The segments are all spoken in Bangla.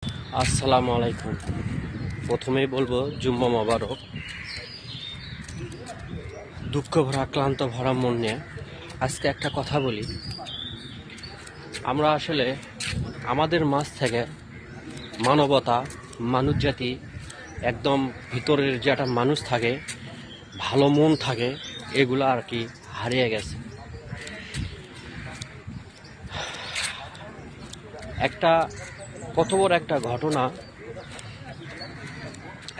আসসালামু আলাইকুম। প্রথমেই বলবো জুম্মা মোবারক। দুঃখ ভরা ক্লান্ত ভরা মন নিয়ে আজকে একটা কথা বলি। আমরা আসলে আমাদের মাঝ থেকে মানবতা, মানুষ জাতি, একদম ভিতরের যে একটা মানুষ থাকে, ভালো মন থাকে, এগুলো আর কি হারিয়ে গেছে। একটা কত বড় একটা ঘটনা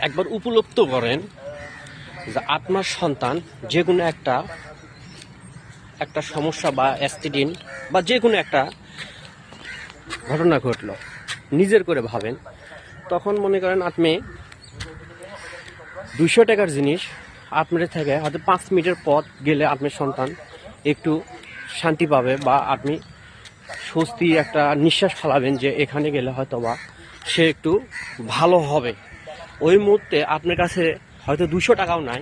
একবার উপলব্ধ করেন যে আপনার সন্তান যে কোনো একটা সমস্যা বা অ্যাক্সিডেন্ট বা যে কোনো একটা ঘটনা ঘটলো, নিজের করে ভাবেন। তখন মনে করেন আপনি 200 টাকার জিনিস আপনার থেকে হয়তো 5 মিনিটের পথ গেলে আপনার সন্তান একটু শান্তি পাবে বা আপনি স্বস্তি একটা নিঃশ্বাস ফেলাবেন যে এখানে গেলে হয়তো বা সে একটু ভালো হবে। ওই মুহূর্তে আপনার কাছে হয়তো 200 টাকাও নাই,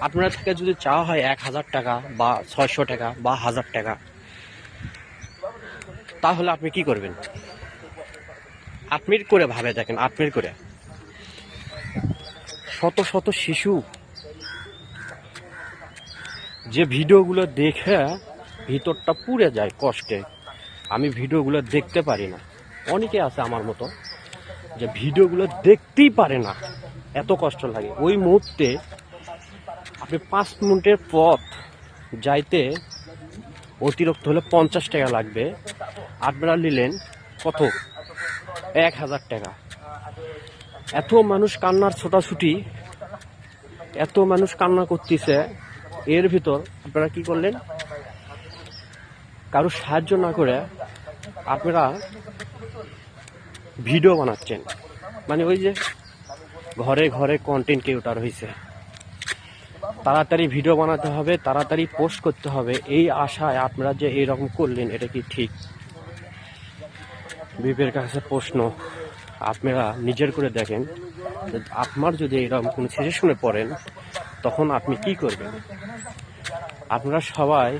আপনার থেকে যদি চাওয়া হয় 1000 টাকা বা 600 টাকা বা 1000 টাকা, তাহলে আপনি কি করবেন? আপনি করে ভাবে দেখেন, আপনি করে শত শত শিশু যে ভিডিওগুলো দেখে ভিতরটা পুড়ে যায় কষ্টে। আমি ভিডিওগুলো দেখতে পারি না। অনেকে আছে আমার মতো যে ভিডিওগুলো দেখতেই পারে না, এত কষ্ট লাগে। ওই মুহূর্তে আপনি 5 মিনিটের পথ যাইতে অতিরিক্ত হলে 50 টাকা লাগবে, আপনারা নিলেন কত? 1000 টাকা। এত মানুষ কান্নার ছোটাছুটি, এত মানুষ কান্না করতেছে, এর ভিতর আপনারা কি করলেন? কারো সাহায্য না করে আপনারা ভিডিও বানাচ্ছেন। মানে ওই যে ঘরে ঘরে কন্টেন্ট ক্রিয়েটর হয়েছে, তাড়াতাড়ি ভিডিও বানাতে হবে, তাড়াতাড়ি পোস্ট করতে হবে, এই আশায় আপনারা যে এইরকম করলেন, এটা কি ঠিক? বিবেকের কাছে প্রশ্ন, আপনারা নিজের করে দেখেন। আপনার যদি এরকম কোনো সিচুয়েশনে পড়েন, তখন আপনি কি করবেন? আপনারা সবাই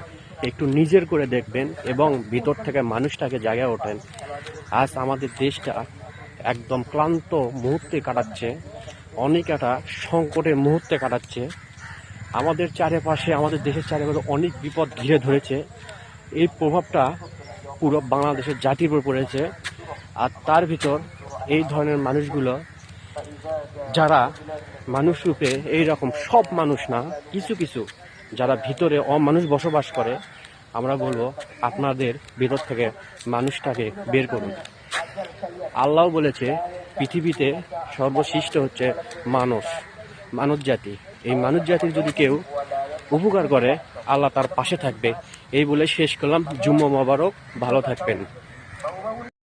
একটু নিজের করে দেখবেন এবং ভিতর থেকে মানুষটাকে জায়গায় ওঠেন। আজ আমাদের দেশটা একদম ক্লান্ত মুহূর্তে কাটাচ্ছে, অনেক একটা সংকটের মুহূর্তে কাটাচ্ছে। আমাদের চারিপাশে, আমাদের দেশের চারিপাশে অনেক বিপদ ঘিরে ধরেছে। এই প্রভাবটা পুরো বাংলাদেশের জাতির উপর পড়েছে। আর তার ভিতর এই ধরনের মানুষগুলো, যারা মানুষ রূপে এইরকম, সব মানুষ না, কিছু কিছু যারা ভিতরে অমানুষ বসবাস করে, আমরা বলবো আপনাদের ভিতর থেকে মানুষটাকে বের করুন। আল্লাহ বলেছে পৃথিবীতে সর্বশ্রেষ্ঠ হচ্ছে মানব জাতি। এই মানব জাতির যদি কেউ উপকার করে, আল্লাহ তার পাশে থাকবে। এই বলে শেষ করলাম। জুম্মা মোবারক, ভালো থাকবেন।